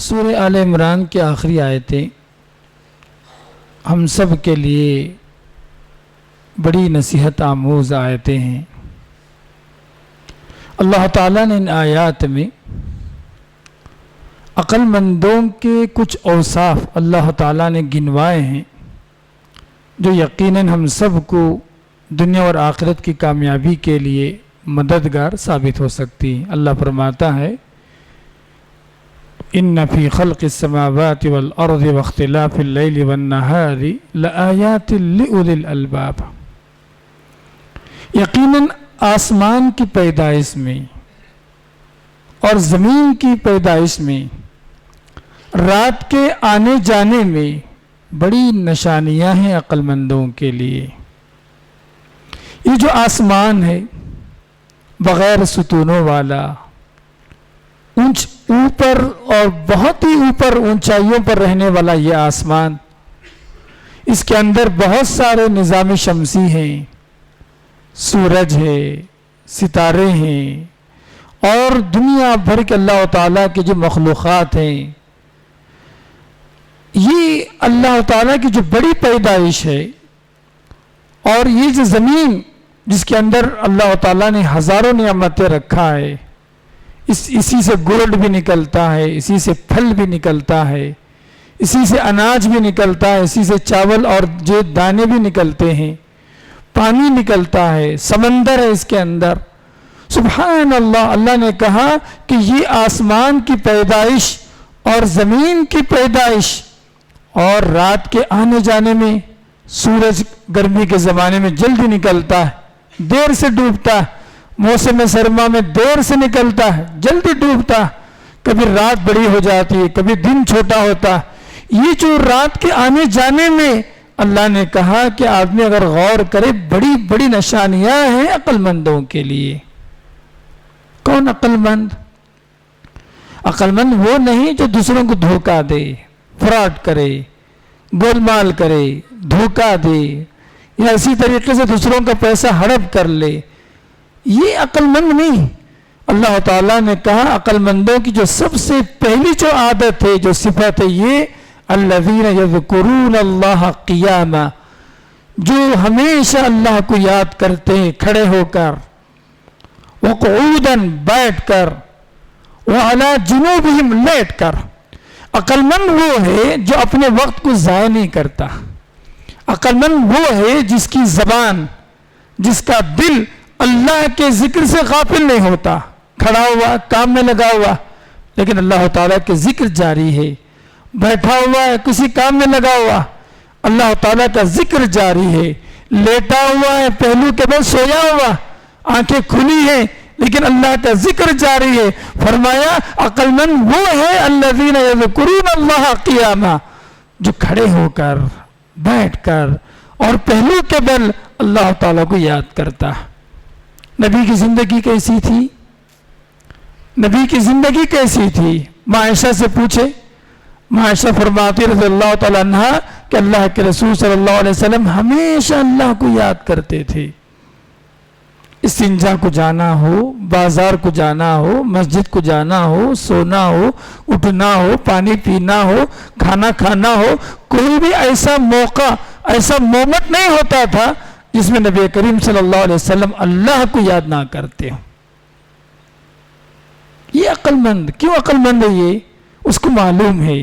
سورہ آل عمران کی آخری آیتیں ہم سب کے لیے بڑی نصیحت آموز آیتیں ہیں۔ اللہ تعالیٰ نے ان آیات میں عقل مندوں کے کچھ اوصاف اللہ تعالیٰ نے گنوائے ہیں جو یقیناً ہم سب کو دنیا اور آخرت کی کامیابی کے لیے مددگار ثابت ہو سکتی ہیں۔ اللہ فرماتا ہے ان فی خلق السماوات والارض واختلاف اللیل والنہار لآیات لأولی الالباب، یقیناً آسمان کی پیدائش میں اور زمین کی پیدائش میں، رات کے آنے جانے میں بڑی نشانیاں ہیں عقل مندوں کے لیے۔ یہ جو آسمان ہے بغیر ستونوں والا، اوپر اور بہت ہی اوپر اونچائیوں پر رہنے والا یہ آسمان، اس کے اندر بہت سارے نظام شمسی ہیں، سورج ہے، ستارے ہیں، اور دنیا بھر کے اللہ تعالیٰ کے جو مخلوقات ہیں، یہ اللہ تعالیٰ کی جو بڑی پیدائش ہے۔ اور یہ جو زمین جس کے اندر اللہ تعالیٰ نے ہزاروں نعمتیں رکھا ہے، اسی سے گولڈ بھی نکلتا ہے، اسی سے پھل بھی نکلتا ہے، اسی سے اناج بھی نکلتا ہے، اسی سے چاول اور جو دانے بھی نکلتے ہیں، پانی نکلتا ہے، سمندر ہے اس کے اندر۔ سبحان اللہ، اللہ نے کہا کہ یہ آسمان کی پیدائش اور زمین کی پیدائش اور رات کے آنے جانے میں، سورج گرمی کے زمانے میں جلدی نکلتا ہے، دیر سے ڈوبتا ہے، موسم سرما میں دیر سے نکلتا ہے، جلدی ڈوبتا ہے، کبھی رات بڑی ہو جاتی ہے، کبھی دن چھوٹا ہوتا ہے۔ یہ جو رات کے آنے جانے میں اللہ نے کہا کہ آدمی اگر غور کرے بڑی بڑی نشانیاں ہیں عقل مندوں کے لیے۔ کون عقل مند؟ عقل مند وہ نہیں جو دوسروں کو دھوکہ دے، فراڈ کرے، گول مال کرے، دھوکہ دے، یا اسی طریقے سے دوسروں کا پیسہ ہڑپ کر لے، یہ عقل مند نہیں۔ اللہ تعالیٰ نے کہا عقل مندوں کی جو سب سے پہلی جو عادت ہے، جو صفت ہے، یہ الذین یذکرون اللہ قیاما، جو ہمیشہ اللہ کو یاد کرتے ہیں کھڑے ہو کر، وقعودا بیٹھ کر، وعلی جنوبہم لیٹ کر۔ عقل مند وہ ہے جو اپنے وقت کو ضائع نہیں کرتا۔ عقل مند وہ ہے جس کی زبان، جس کا دل اللہ کے ذکر سے غافل نہیں ہوتا، کھڑا ہوا کام میں لگا ہوا لیکن اللہ تعالیٰ کے ذکر جاری ہے، بیٹھا ہوا ہے کسی کام میں لگا ہوا اللہ تعالیٰ کا ذکر جاری ہے، لیٹا ہوا ہے پہلو کے بل سویا ہوا، آنکھیں کھلی ہیں لیکن اللہ کا ذکر جاری ہے۔ فرمایا عقل مند وہ ہے الذین یذکرون اللہ قیاما، جو کھڑے ہو کر، بیٹھ کر اور پہلو کے بل اللہ تعالیٰ کو یاد کرتا۔ نبی کی زندگی کیسی تھی؟ نبی کی زندگی کیسی تھی؟ معائشہ سے پوچھے، معائشہ فرماتی رضی اللہ تعالیٰ عنہ کہ اللہ کے رسول صلی اللہ علیہ وسلم ہمیشہ اللہ کو یاد کرتے تھے۔ استنجا کو جانا ہو، بازار کو جانا ہو، مسجد کو جانا ہو، سونا ہو، اٹھنا ہو، پانی پینا ہو، کھانا کھانا ہو، کوئی بھی ایسا موقع، ایسا مومنٹ نہیں ہوتا تھا جس میں نبی کریم صلی اللہ علیہ وسلم اللہ کو یاد نہ کرتے ہوں۔ یہ عقل مند، کیوں عقل مند ہے یہ؟ اس کو معلوم ہے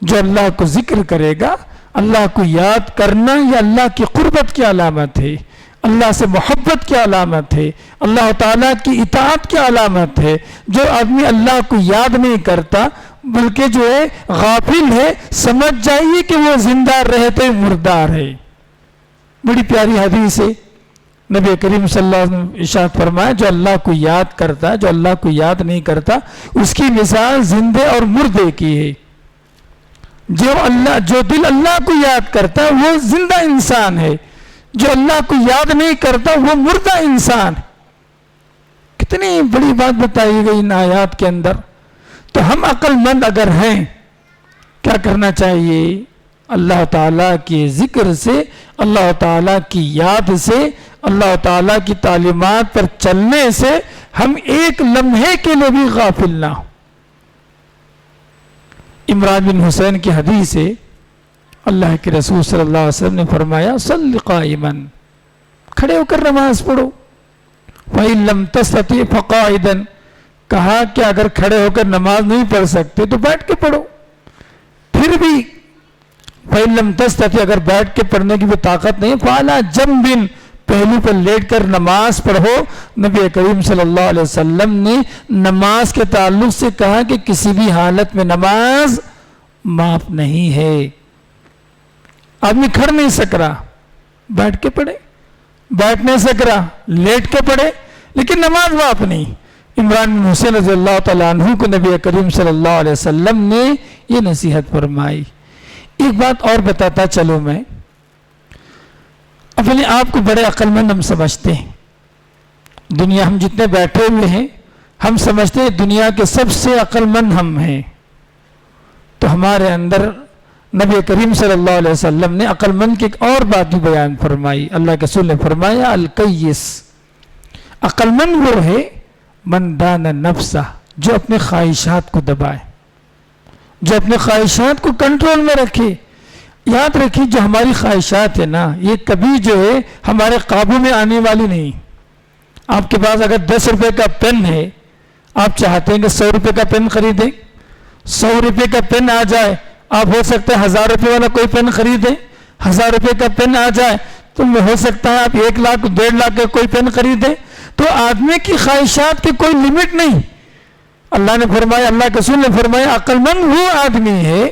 جو اللہ کو ذکر کرے گا، اللہ کو یاد کرنا یہ اللہ کی قربت کی علامت ہے، اللہ سے محبت کی علامت ہے، اللہ تعالیٰ کی اطاعت کی علامت ہے۔ جو آدمی اللہ کو یاد نہیں کرتا بلکہ جو ہے غافل ہے، سمجھ جائیے کہ وہ زندہ رہتے مردار ہے۔ بڑی پیاری حدیث ہے، نبی کریم صلی اللہ علیہ وسلم ارشاد فرمایا جو اللہ کو یاد کرتا، جو اللہ کو یاد نہیں کرتا، اس کی مثال زندے اور مردے کی ہے۔ جو دل اللہ کو یاد کرتا وہ زندہ انسان ہے، جو اللہ کو یاد نہیں کرتا وہ مردہ انسان۔ کتنی بڑی بات بتائی گئی ان آیات کے اندر۔ تو ہم عقل مند اگر ہیں، کیا کرنا چاہیے؟ اللہ تعالیٰ کے ذکر سے، اللہ تعالیٰ کی یاد سے، اللہ تعالیٰ کی تعلیمات پر چلنے سے ہم ایک لمحے کے لیے بھی غافل نہ ہوں۔ عمران بن حسین کی حدیث ہے، اللہ کے رسول صلی اللہ علیہ وسلم نے فرمایا صلی قائما، کھڑے ہو کر نماز پڑھو، فَإِن لَمْ تَسْتَطِعْ فَقَاعِدًا، کہا کہ اگر کھڑے ہو کر نماز نہیں پڑھ سکتے تو بیٹھ کے پڑھو. پھر بھی فَإِن لَمْ تَسْتَطِعْ، اگر بیٹھ کے پڑھنے کی بھی طاقت نہیں، فَعَلَىٰ جَنْبٍ، پہلو پر لیٹ کر نماز پڑھو. نبی کریم صلی اللہ علیہ وسلم نے نماز کے تعلق سے کہا کہ کسی بھی حالت میں نماز معاف نہیں ہے. آدمی کھڑ نہیں سک رہا، بیٹھ کے پڑھے، بیٹھ نہیں سک رہا، لیٹ کے پڑھے، لیکن نماز معاف نہیں. عمران بن حسین رضی اللہ تعالیٰ عنہ کو نبی کریم صلی اللہ علیہ وسلم نے یہ نصیحت فرمائی. ایک بات اور بتاتا چلو، میں اپنے آپ کو بڑے عقل مند ہم سمجھتے ہیں. دنیا ہم جتنے بیٹھے ہوئے ہیں ہم سمجھتے ہیں دنیا کے سب سے عقل مند ہم ہیں. تو ہمارے اندر نبی کریم صلی اللہ علیہ وسلم نے عقل مند کی ایک اور بات بھی بیان فرمائی. اللہ کے رسول نے فرمایا القیس، عقل مند وہ ہے من دان نفسہ، جو اپنے خواہشات کو دبائے، جو اپنے خواہشات کو کنٹرول میں رکھے. یاد رکھیے جو ہماری خواہشات ہیں نا، یہ کبھی جو ہے ہمارے قابو میں آنے والی نہیں. آپ کے پاس اگر 10 روپے کا پین ہے، آپ چاہتے ہیں کہ 100 روپے کا پین خریدیں، 100 روپے کا پین آ جائے، آپ ہو سکتا ہے 1000 روپے والا کوئی پین خریدیں. 1000 روپے کا پین آ جائے تو ہو سکتا ہے آپ 1 لاکھ 1.5 لاکھ کا کوئی پین خریدیں. تو آدمی کی خواہشات کی کوئی لمٹ نہیں. اللہ نے فرمایا، اللہ کے رسول نے فرمایا عقل مند وہ آدمی ہے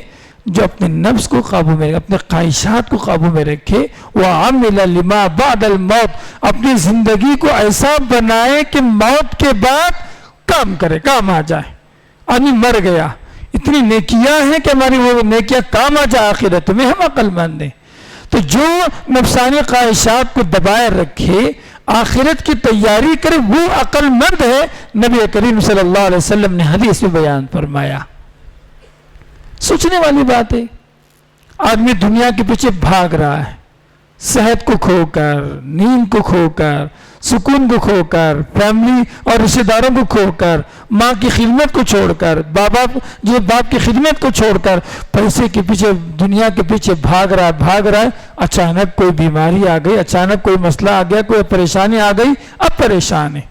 جو اپنے نفس کو قابو میں، اپنے خواہشات کو قابو میں رکھے. وَعَمِلَ لِمَا بَعْدَ الْمَوْتِ، اپنی زندگی کو ایسا بنائے کہ موت کے بعد کام کرے، کام آ جائے. آدمی مر گیا، اتنی نیکیاں ہیں کہ ہماری وہ نیکیاں کام آ جائے آخرت میں، ہم عقل مند ہیں. تو جو نفسانی خواہشات کو دبائے رکھے، آخرت کی تیاری کرے، وہ عقل مند ہے. نبی کریم صلی اللہ علیہ وسلم نے حدیث میں بیان فرمایا. سوچنے والی بات ہے. آدمی دنیا کے پیچھے بھاگ رہا ہے، صحت کو کھو کر، نیند کو کھو کر، سکون کو کھو کر، فیملی اور رشتہ داروں کو کھو کر، ماں کی خدمت کو چھوڑ کر، باپ کی خدمت کو چھوڑ کر، پیسے کے پیچھے، دنیا کے پیچھے بھاگ رہا ہے. اچانک کوئی بیماری آ گئی، اچانک کوئی مسئلہ آ گیا، کوئی پریشانی آ گئی، اب پریشان ہے.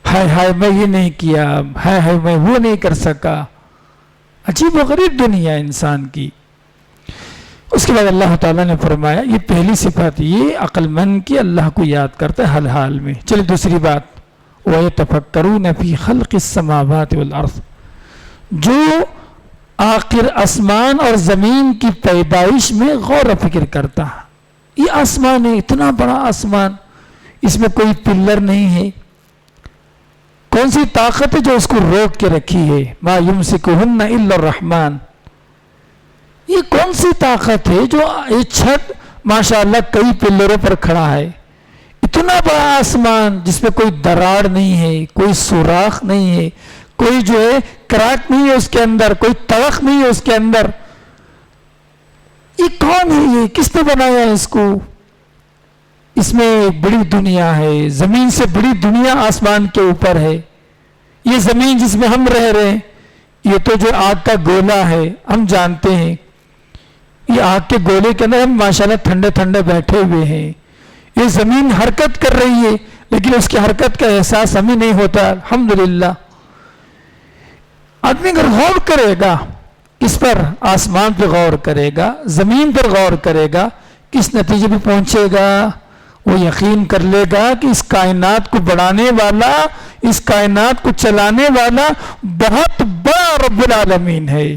ہائے میں یہ نہیں کیا، ہائے میں وہ نہیں کر سکا. عجیب و غریب دنیا انسان کی. اس کے بعد اللہ تعالیٰ نے فرمایا یہ پہلی صفت، یہ عقل مند کی اللہ کو یاد کرتا ہے ہر حال میں. چلے دوسری بات، وَيَتَفَكَّرُونَ فِي خَلْقِ السَّمَاوَاتِ وَالْأَرْضِ، جو آخر آسمان اور زمین کی پیدائش میں غور و فکر کرتا. یہ آسمان ہے، اتنا بڑا آسمان، اس میں کوئی پلر نہیں ہے. کون سی طاقت ہے جو اس کو روک کے رکھی ہے؟ ما یمسکہن الا الرحمن. یہ کون سی طاقت ہے جو یہ چھت ماشاءاللہ کئی پلروں پر کھڑا ہے؟ اتنا بڑا آسمان جس میں کوئی دراڑ نہیں ہے، کوئی سوراخ نہیں ہے، کوئی جو ہے کراک نہیں ہے اس کے اندر، کوئی تڑخ نہیں ہے اس کے اندر. یہ کون ہے؟ یہ کس نے بنایا ہے اس کو؟ اس میں ایک بڑی دنیا ہے، زمین سے بڑی دنیا آسمان کے اوپر ہے. یہ زمین جس میں ہم رہ رہے ہیں، یہ تو جو آگ کا گولا ہے ہم جانتے ہیں. یہ آگ کے گولے کے اندر ہم ماشاءاللہ ٹھنڈے ٹھنڈے بیٹھے ہوئے ہیں. یہ زمین حرکت کر رہی ہے لیکن اس کی حرکت کا احساس ہمیں نہیں ہوتا. الحمدللہ. آدمی اگر غور کرے گا اس پر، آسمان پہ غور کرے گا، زمین پر غور کرے گا، کس نتیجے پہ پہنچے گا؟ وہ یقین کر لے گا کہ اس کائنات کو بڑھانے والا، اس کائنات کو چلانے والا بہت بڑا رب العالمین ہے.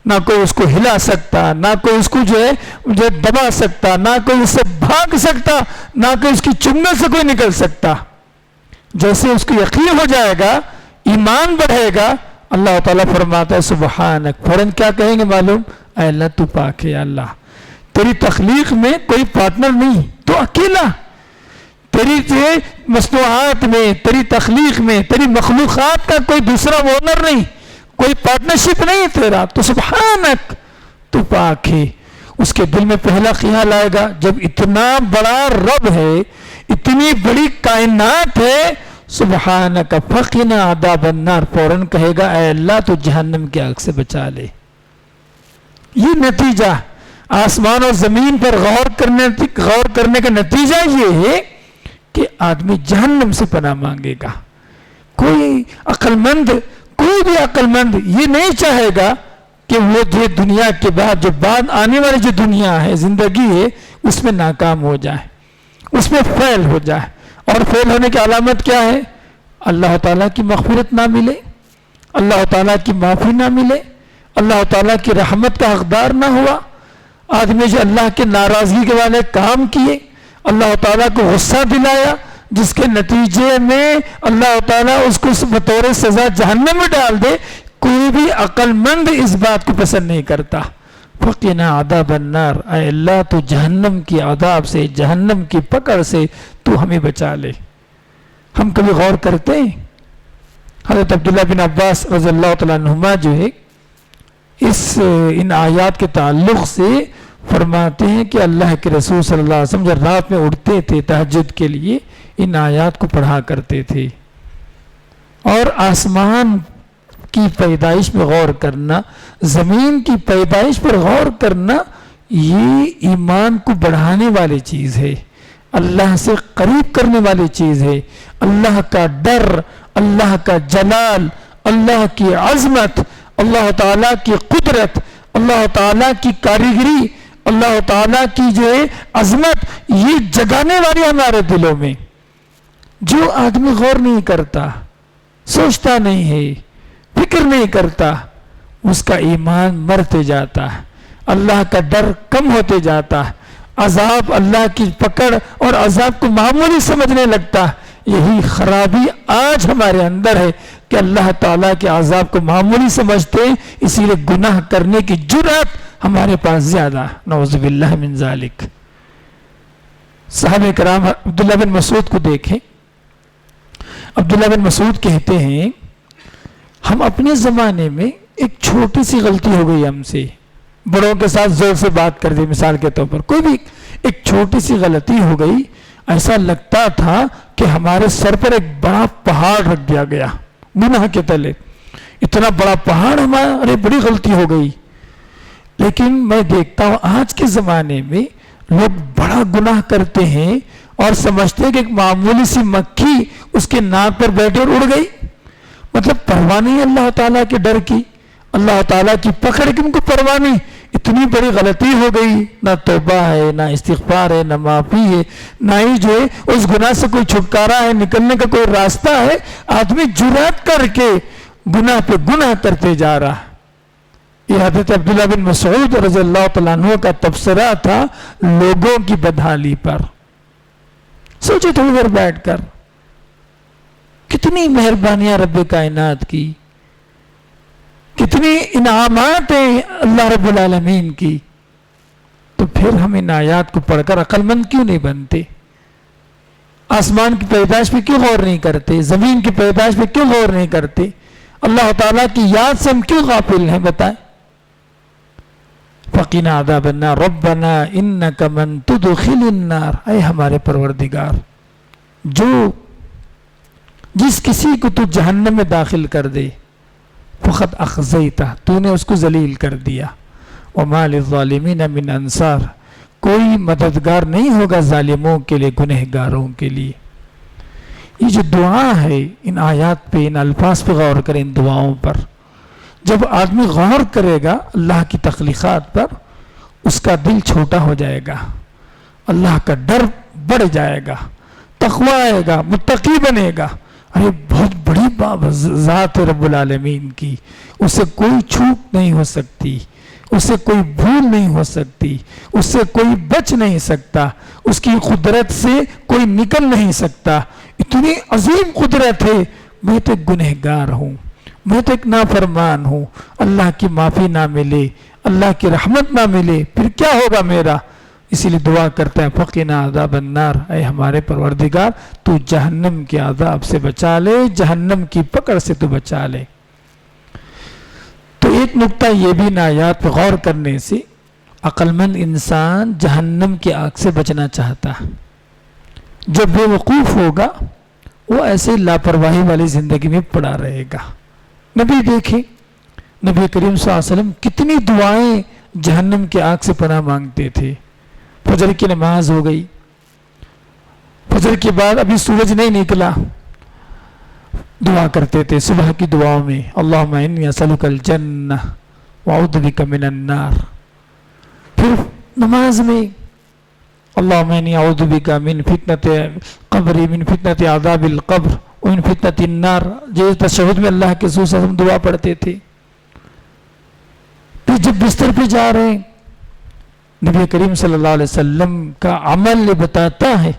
نہ کوئی اس کو ہلا سکتا، نہ کوئی اس کو جو ہے دبا سکتا، نہ کوئی اس سے بھاگ سکتا، نہ کوئی اس کی چنگل سے کوئی نکل سکتا. جیسے اس کو یقین ہو جائے گا، ایمان بڑھے گا، اللہ تعالیٰ فرماتا ہے سبحانک، فوراً کیا کہیں گے معلوم؟ اے اللہ تو پاک ہے. اللہ تیری تخلیق میں کوئی پارٹنر نہیں، تو اکیلا. تیری مصنوعات میں، تیری تخلیق میں، تیری مخلوقات کا کوئی دوسرا اونر نہیں، کوئی پارٹنرشپ نہیں تیرا. تو سبحانک، تو پاک ہے. اس کے دل میں پہلا خیال آئے گا جب اتنا بڑا رب ہے، اتنی بڑی کائنات ہے، سبحانک فقنا عذاب النار، فوراً کہے گا اے اللہ تو جہنم کی آگ سے بچا لے. یہ نتیجہ آسمان اور زمین پر غور کرنے کا نتیجہ یہ ہے کہ آدمی جہنم سے پناہ مانگے گا. کوئی بھی عقل مند یہ نہیں چاہے گا کہ وہ جو دنیا کے بعد آنے والی جو دنیا ہے، زندگی ہے، اس میں ناکام ہو جائے، اس میں فیل ہو جائے. اور فیل ہونے کی علامت کیا ہے؟ اللہ تعالیٰ کی مغفرت نہ ملے، اللہ تعالیٰ کی معافی نہ ملے، اللہ تعالیٰ کی رحمت کا حقدار نہ ہوا. آدمی جو اللہ کے ناراضگی کے والے کام کیے، اللہ تعالیٰ کو غصہ دلایا، جس کے نتیجے میں اللہ تعالیٰ اس کو بطور سزا جہنم میں ڈال دے، کوئی بھی عقل مند اس بات کو پسند نہیں کرتا. فقنا عذاب النار، اے اللہ تو جہنم کی عذاب سے، جہنم کی پکڑ سے تو ہمیں بچا لے. ہم کبھی غور کرتے ہیں؟ حضرت عبداللہ بن عباس رضی اللہ تعالیٰ عنہما جو ہے ان آیات کے تعلق سے فرماتے ہیں کہ اللہ کے رسول صلی اللہ علیہ وسلم جب رات میں اٹھتے تھے تہجد کے لیے ان آیات کو پڑھا کرتے تھے. اور آسمان کی پیدائش پہ غور کرنا، زمین کی پیدائش پر غور کرنا، یہ ایمان کو بڑھانے والی چیز ہے، اللہ سے قریب کرنے والی چیز ہے. اللہ کا ڈر، اللہ کا جلال، اللہ کی عظمت، اللہ تعالیٰ کی قدرت، اللہ تعالیٰ کی کاریگری، اللہ تعالیٰ کی جو ہے عظمت، یہ جگانے والی ہمارے دلوں میں. جو آدمی غور نہیں کرتا، سوچتا نہیں ہے، فکر نہیں کرتا، اس کا ایمان مرتے جاتا ہے، اللہ کا ڈر کم ہوتے جاتا ہے، عذاب، اللہ کی پکڑ اور عذاب کو معمولی سمجھنے لگتا ہے. یہی خرابی آج ہمارے اندر ہے کہ اللہ تعالیٰ کے عذاب کو معمولی سمجھتے ہیں، اسی لیے گناہ کرنے کی جرأت ہمارے پاس زیادہ. نعوذ باللہ من ذالک. صحابہ کرام عبداللہ بن مسعود کو دیکھیں. عبداللہ بن مسعود کہتے ہیں ہم اپنے زمانے میں ایک چھوٹی سی غلطی ہو گئی ہم سے، بڑوں کے ساتھ زور سے بات کر دی، مثال کے طور پر کوئی بھی ایک چھوٹی سی غلطی ہو گئی، ایسا لگتا تھا کہ ہمارے سر پر ایک بڑا پہاڑ رکھ دیا گیا گناہ کے تلے. اتنا بڑا پہاڑ، ہمارے بڑی غلطی ہو گئی. لیکن میں دیکھتا ہوں آج کے زمانے میں لوگ بڑا گناہ کرتے ہیں اور سمجھتے ہیں کہ ایک معمولی سی مکھی اس کے ناک پر بیٹھے اور اڑ گئی. مطلب پرواہ نہیں اللہ تعالیٰ کے ڈر کی، اللہ تعالیٰ کی پکڑ کی ان کو پرواہ نہیں. اتنی بڑی غلطی ہو گئی، نہ توبہ ہے، نہ استغفار ہے، نہ معافی ہے، نہ ہی جو ہے اس گناہ سے کوئی چھٹکارا ہے، نکلنے کا کوئی راستہ ہے. آدمی جرأت کر کے گناہ پہ گناہ کرتے جا رہا. یہ حضرت عبداللہ بن مسعود رضی اللہ تعالیٰ عنہ کا تبصرہ تھا لوگوں کی بدحالی پر. سوچے تھوڑی دیر بیٹھ کر کتنی مہربانیاں رب کائنات کی، کتنی انعامات ہیں اللہ رب العالمین کی. تو پھر ہم ان آیات کو پڑھ کر عقل مند کیوں نہیں بنتے؟ آسمان کی پیدائش پہ کیوں غور نہیں کرتے؟ زمین کی پیدائش پہ کیوں غور نہیں کرتے؟ اللہ تعالیٰ کی یاد سے ہم کیوں غافل ہیں؟ بتائیں. فقنا عذاب النار ربنا انک من تدخل النار، اے ہمارے پروردگار جس کسی کو تو جہنم میں داخل کر دے، فقط اخزیتہ، تو نے اس کو ذلیل کر دیا. وما للظالمین من انصار، کوئی مددگار نہیں ہوگا ظالموں کے لیے، گنہگاروں کے لیے. یہ جو دعا ہے، ان آیات پہ، ان الفاظ پہ غور کریں، ان دعاؤں پر. جب آدمی غور کرے گا اللہ کی تخلیقات پر، اس کا دل چھوٹا ہو جائے گا، اللہ کا ڈر بڑھ جائے گا، تقوی آئے گا، متقی بنے گا. ارے بہت بڑی ذات ہے رب العالمین کی، اسے کوئی چھوٹ نہیں ہو سکتی، اسے کوئی بھول نہیں ہو سکتی، اس سے کوئی بچ نہیں سکتا، اس کی قدرت سے کوئی نکل نہیں سکتا. اتنی عظیم قدرت ہے. میں تو ایک گنہگار ہوں، میں تو ایک نافرمان ہوں. اللہ کی معافی نہ ملے، اللہ کی رحمت نہ ملے، پھر کیا ہوگا میرا؟ اسی لیے دعا کرتا ہے فقنا عذاب النار، اے ہمارے پروردگار تو جہنم کے عذاب سے بچا لے، جہنم کی پکڑ سے تو بچا لے. تو ایک نقطہ یہ بھی ان آیات پہ غور کرنے سے عقل مند انسان جہنم کی آگ سے بچنا چاہتا ہے. جو بے وقوف ہوگا وہ ایسے لاپرواہی والی زندگی میں پڑا رہے گا. نبی دیکھیں، نبی کریم صلی اللہ علیہ وسلم کتنی دعائیں جہنم کی آگ سے پناہ مانگتے تھے. فجر کی نماز ہو گئی, فجر کے بعد ابھی سورج نہیں نکلا, دعا کرتے تھے صبح کی دعاؤں میں, اللہم انی اسألک الجنہ واعوذ بک من النار. پھر نماز میں اللہم انی اعوذ بک من فتنۃ قبری, من فتنۃ عذاب القبر ومن فتنۃ النار. یہ تشہد میں اللہ کے رسول صلی اللہ علیہ وسلم دعا پڑھتے تھے. پھر جب بستر پہ جا رہے ہیں, نبی کریم صلی اللہ علیہ وسلم کا عمل بتاتا ہے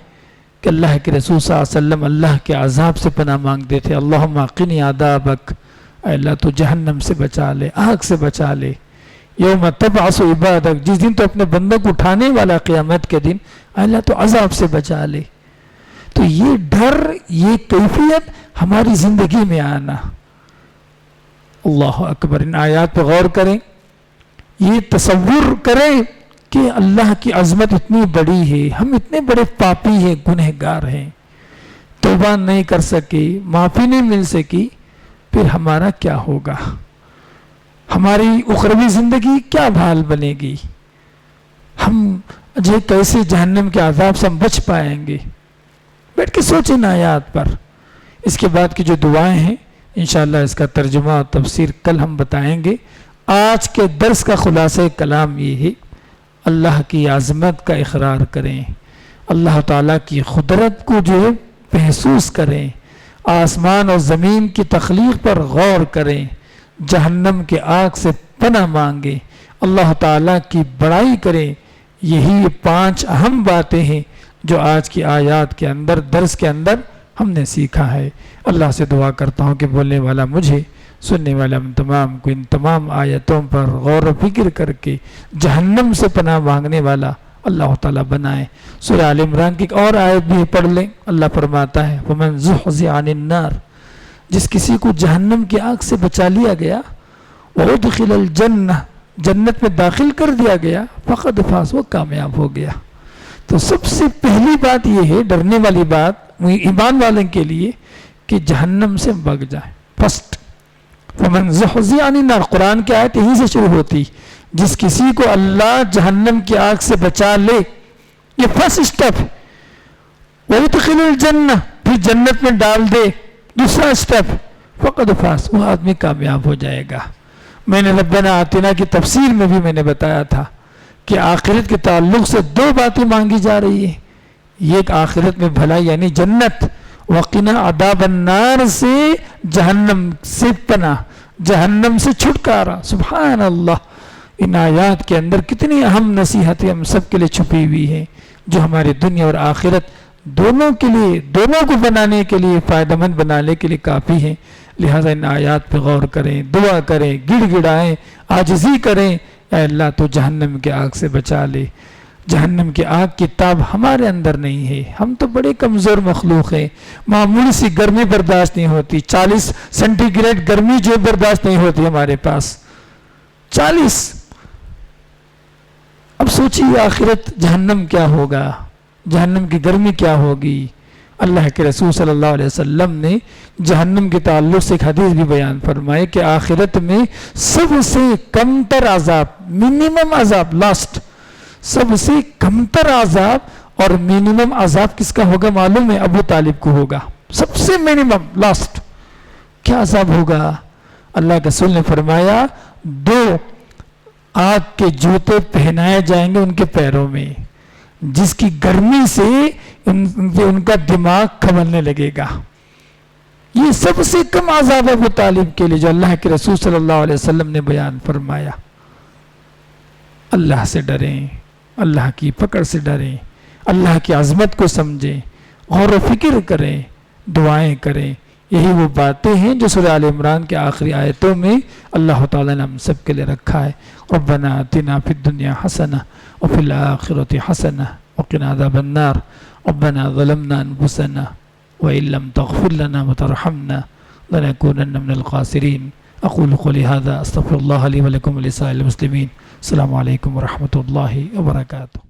کہ اللہ کے رسول صلی اللہ علیہ وسلم اللہ کے عذاب سے پناہ مانگتے تھے. اللہم قنی عذابک, اے اللہ تو جہنم سے بچا لے, آگ سے بچا لے. یوم تبعث عبادک, جس دن تو اپنے بندوں کو اٹھانے والا قیامت کے دن, اے اللہ تو عذاب سے بچا لے. تو یہ ڈر, یہ کیفیت ہماری زندگی میں آنا. اللہ اکبر. ان آیات پہ غور کریں, یہ تصور کریں کہ اللہ کی عظمت اتنی بڑی ہے, ہم اتنے بڑے پاپی ہیں, گنہگار ہیں, توبہ نہیں کر سکے, معافی نہیں مل سکی, پھر ہمارا کیا ہوگا؟ ہماری اخروی زندگی کیا حال بنے گی؟ ہم کیسے جہنم کے عذاب سے ہم بچ پائیں گے؟ بیٹھ کے سوچیں نا آیات پر. اس کے بعد کی جو دعائیں ہیں انشاءاللہ اس کا ترجمہ اور تفسیر کل ہم بتائیں گے. آج کے درس کا خلاصہ کلام یہ ہے, اللہ کی عظمت کا اقرار کریں, اللہ تعالیٰ کی قدرت کو جو ہے محسوس کریں, آسمان اور زمین کی تخلیق پر غور کریں, جہنم کے آگ سے پناہ مانگیں, اللہ تعالیٰ کی بڑائی کریں. یہی 5 اہم باتیں ہیں جو آج کی آیات کے اندر, درس کے اندر ہم نے سیکھا ہے. اللہ سے دعا کرتا ہوں کہ بولنے والا مجھے, سننے والا ہم تمام کو ان تمام آیتوں پر غور و فکر کر کے جہنم سے پناہ مانگنے والا اللہ تعالیٰ بنائے. سورہ آل عمران کی ایک اور آیت بھی پڑھ لیں. اللہ فرماتا ہے وَمَنْ زُحْزِحَ عَنِ النَّارِ, جس کسی کو جہنم کی آگ سے بچا لیا گیا, وَأُدْخِلَ الْجَنَّةِ, جنت میں داخل کر دیا گیا, فَقَدْ فَازَ, وہ کامیاب ہو گیا. تو سب سے پہلی بات یہ ہے, ڈرنے والی بات ایمان والوں کے لیے, کہ جہنم سے بچ جائے. فرسٹ وَمَنْ زُحْزِحَ عَنِ النَّارِ, قرآن کی آیت یہیں سے شروع ہوتی, جس کسی کو اللہ جہنم کی آگ سے بچا لے, یہ فرسٹ اسٹیپ. وَيُدْخِلُ الْجَنَّةِ, پھر جنت میں ڈال دے, دوسرا اسٹیپ. فَقَدْ فَازَ, وہ آدمی کامیاب ہو جائے گا. میں نے ربنا آتنا کی تفسیر میں بھی میں نے بتایا تھا کہ آخرت کے تعلق سے 2 باتیں مانگی جا رہی ہیں. ایک آخرت میں بھلائی یعنی جنت, وَقِنَا عَذَابَ النَّارِ, سے جہنم سے پناہ, جہنم سے چھٹکارا. سبحان اللہ. ان آیات کے اندر کتنی اہم نصیحتیں ہم سب کے لیے چھپی ہوئی ہیں, جو ہماری دنیا اور آخرت دونوں کے لیے, دونوں کو بنانے کے لیے, فائدہ مند بنانے کے لیے کافی ہیں. لہذا ان آیات پہ غور کریں, دعا کریں, گڑ گڑائیں, عاجزی کریں, اے اللہ تو جہنم کے آگ سے بچا لے. جہنم کی آگ کی تاب ہمارے اندر نہیں ہے, ہم تو بڑے کمزور مخلوق ہیں. معمولی سی گرمی برداشت نہیں ہوتی, 40 سینٹی گریڈ گرمی جو برداشت نہیں ہوتی ہمارے پاس, 40. اب سوچیے آخرت جہنم کیا ہوگا, جہنم کی گرمی کیا ہوگی. اللہ کے رسول صلی اللہ علیہ وسلم نے جہنم کے تعلق سے ایک حدیث بھی بیان فرمائے کہ آخرت میں سب سے کمتر عذاب, منیمم عذاب, لاسٹ, سب سے کمتر عذاب اور منیمم عذاب کس کا ہوگا معلوم ہے؟ ابو طالب کو ہوگا. سب سے منیمم, لاسٹ. کیا عذاب ہوگا؟ اللہ کے رسول نے فرمایا 2 آگ کے جوتے پہنائے جائیں گے ان کے پیروں میں, جس کی گرمی سے ان کا دماغ کھولنے لگے گا. یہ سب سے کم عذاب ہے ابو طالب کے لیے, جو اللہ کے رسول صلی اللہ علیہ وسلم نے بیان فرمایا. اللہ سے ڈریں, اللہ کی پکڑ سے ڈریں, اللہ کی عظمت کو سمجھیں, غور و فکر کریں, دعائیں کریں. یہی وہ باتیں ہیں جو سورہ آل عمران کے آخری آیتوں میں اللہ تعالیٰ نے ہم سب کے لیے رکھا ہے. ربنا آتنا فی الدنیا حسنہ وفی الآخرۃ حسنہ وقنا عذاب النار. ربنا ظلمنا انفسنا وإن لم تغفر لنا وترحمنا لنكونن من الخاسرين. اقول قولي هذا استغفر الله لي ولكم ولسائر المسلمين. السلام علیکم ورحمۃ اللہ وبرکاتہ.